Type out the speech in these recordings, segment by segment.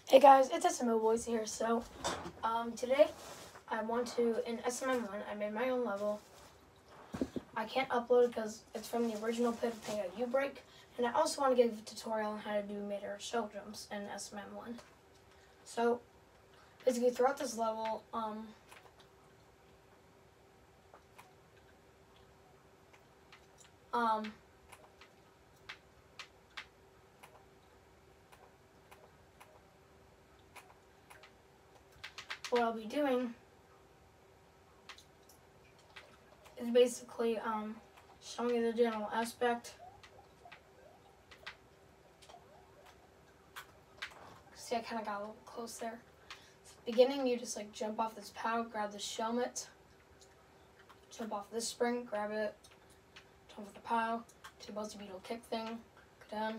Hey guys, it's smm1 here. So, today I want to, in smm1, I made my own level. I can't upload it because it's from the original Pit of Pain at U-Break, and I also want to give a tutorial on how to do mid-air shell jumps in smm1. So, basically throughout this level, what I'll be doing is basically, showing you the general aspect. See, I kind of got a little close there. Beginning, you just like jump off this POW, grab the shelmet, jump off this spring, grab it, jump off the POW, do the Buzzy Beetle kick thing, go down.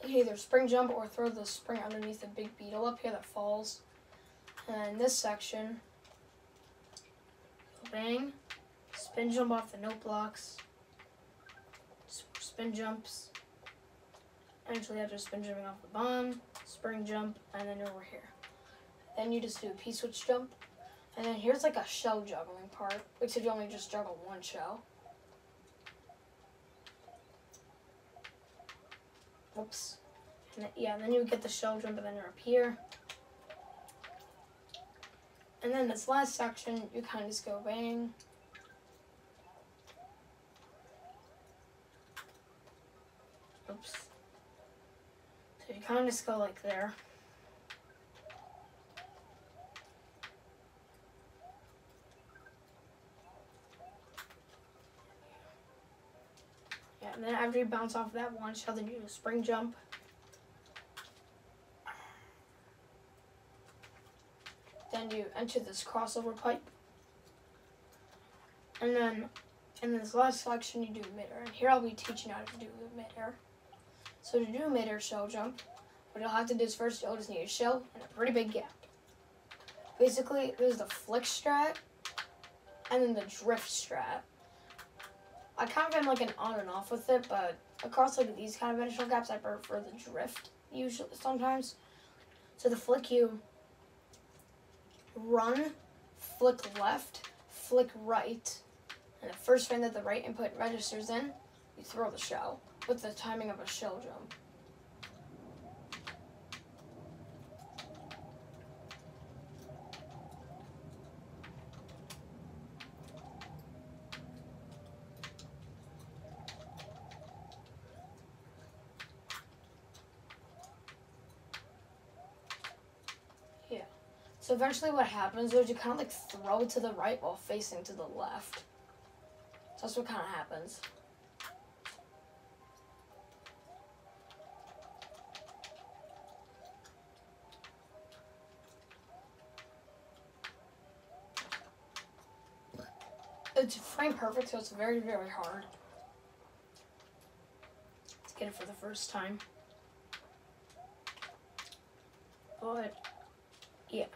You can either spring jump or throw the spring underneath the big beetle up here that falls. And in this section, bang, spin jump off the note blocks, spin jumps, eventually after spin jumping off the bomb, spring jump, and then over here. Then you just do a P-switch jump, and then here's like a shell juggling part, except you only just juggle one shell. Oops. And then you get the shell jump, and then you're up here. And then this last section, you kind of just go bang. Oops. So you kind of just go like there. Yeah, and then after you bounce off that one shell, then you do a spring jump. Then you enter this crossover pipe. And then in this last section, you do mid-air. And here I'll be teaching you how to do mid-air. So to do a mid-air shell jump, what you'll have to do is first you'll just need a shell and a pretty big gap. Basically, there's the flick strat and then the drift strat. I kind of am like an on and off with it, but across like these kind of initial gaps, I prefer the drift usually sometimes. So the flick, you run, flick left, flick right, and the first frame that the right input registers in, you throw the shell with the timing of a shell jump. Yeah. So eventually what happens is you kind of like throw it to the right while facing to the left. So that's what kind of happens. It's frame perfect, so it's very, very hard to get it for the first time. But, yeah.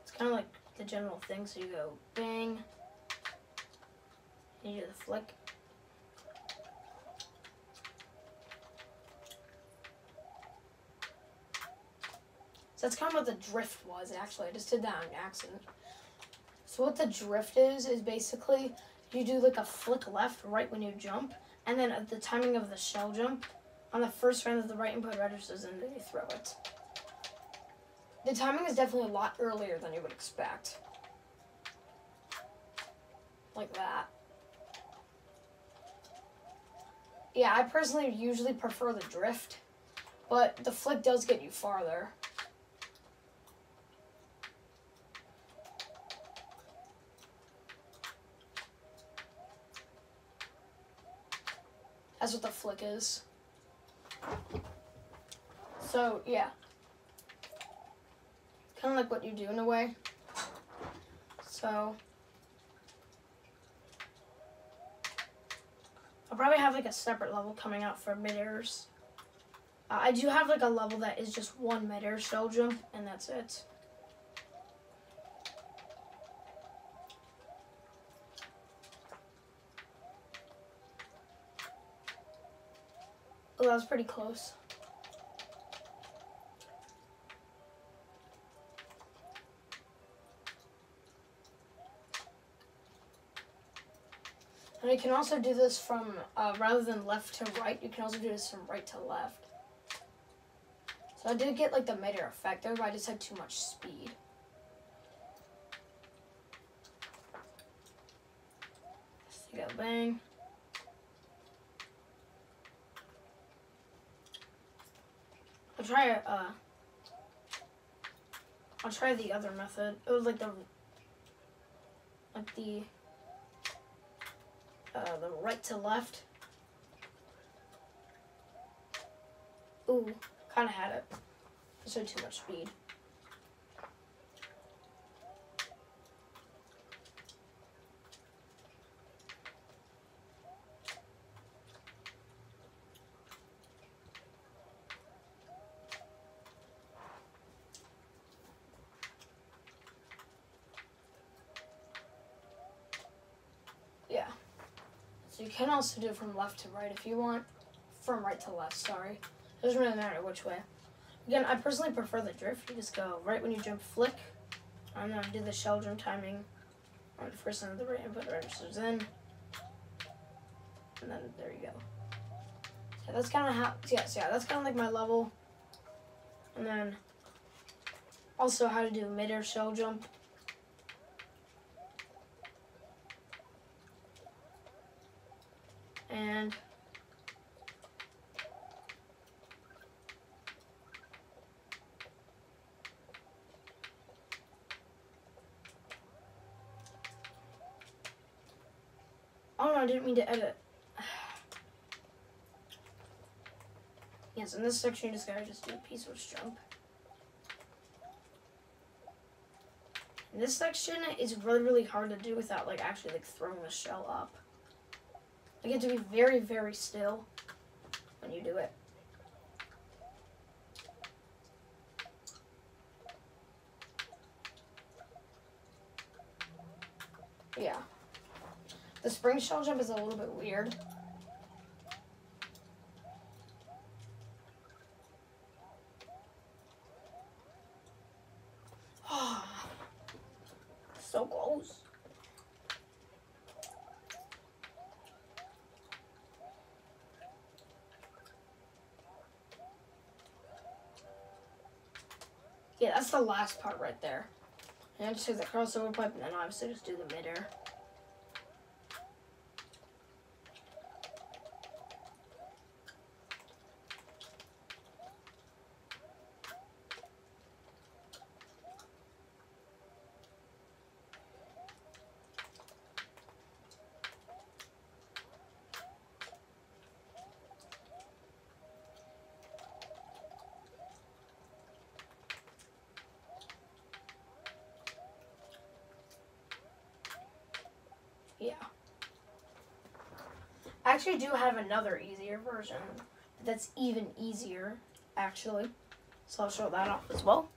It's kind of like the general thing, so you go bang, and you do the flick. So that's kind of what the drift was, actually. I just did that on accident. So what the drift is basically you do like a flick left right when you jump, and then at the timing of the shell jump, on the first frame that the right input registers in, then you throw it. The timing is definitely a lot earlier than you would expect. Like that. Yeah, I personally usually prefer the drift, but the flick does get you farther. That's what the flick is. So, yeah. Kind of like what you do in a way. So, I'll probably have like a separate level coming out for mid-airs. I do have like a level that is just one mid-air shell jump, and that's it. Oh, that was pretty close. And you can also do this from, rather than left to right, you can also do this from right to left. So I did get like the midair effect there, but I just had too much speed. So you go bang. I'll try the other method. It was like the right to left. Ooh, kind of had it. I showed too much speed. Yeah. So you can also do it from left to right if you want. From right to left, sorry. It doesn't really matter which way. Again, I personally prefer the drift. You just go right when you jump, flick, and then do the shell jump timing on the first time the right input registers in. And then there you go. So that's kind of how, that's kind of like my level. And then also how to do midair shell jump. And oh no, I didn't mean to edit. Yes, in this section you just gotta do a piece switch jump. And this section is really, really hard to do without like actually like throwing the shell up. You have to be very, very still when you do it. Yeah. The spring shell jump is a little bit weird. So close. Yeah, that's the last part right there. And I just do the crossover pipe and then obviously just do the midair. Yeah. I actually do have another easier version that's even easier, actually. So I'll show that off as well.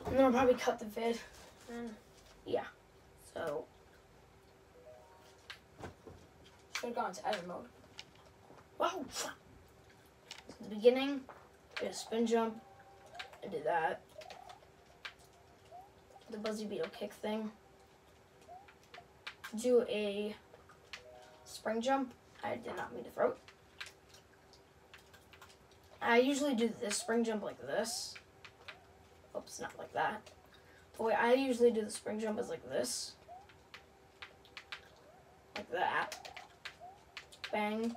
And then I'll probably cut the vid. And yeah. So should have gone to edit mode. Wow. So at the beginning, do a spin jump. I did that. The Buzzy Beetle kick thing. Do a spring jump. I did not mean to throw it. I usually do this spring jump like this. Oops, not like that. The way I usually do the spring jump is like this. Like that. Bang.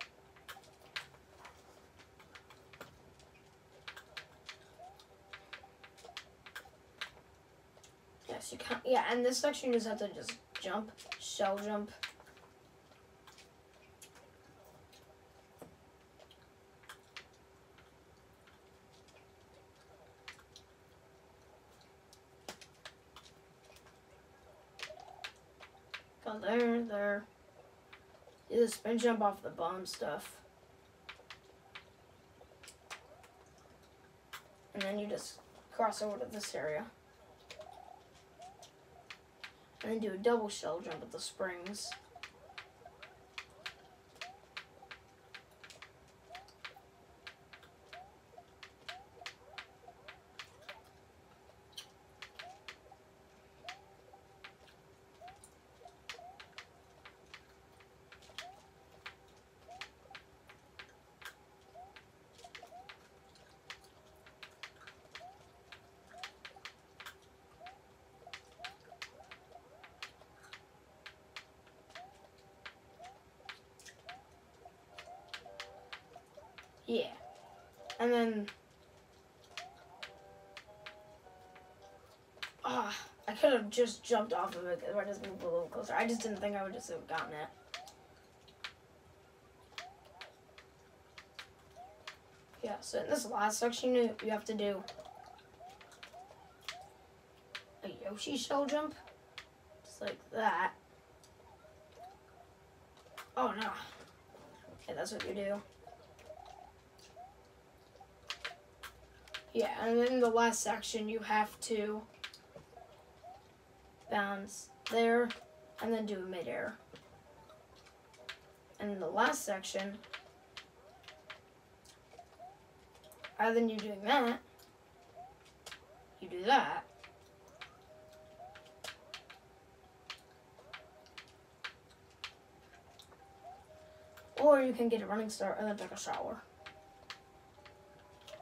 Yes, you can't. Yeah, and this section you just have to just jump, shell jump. Go there, there. Do the spin jump off the bomb stuff. And then you just cross over to this area. And then do a double shell jump at the springs. Yeah. And then... I could have just jumped off of it if I just moved a little closer. I just didn't think I would just have gotten it. Yeah, so in this last section, you have to do a Yoshi shell jump. Just like that. Oh, no. Yeah, that's what you do. Yeah, and then in the last section, you have to bounce there and then do a midair. And in the last section, rather than you doing that, you do that. Or you can get a running start and then take a shower.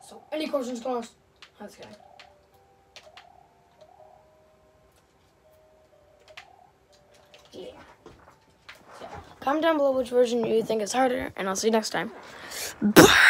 So, any questions, class? That's kidding. Yeah. So, comment down below which version you think is harder, and I'll see you next time. Bye!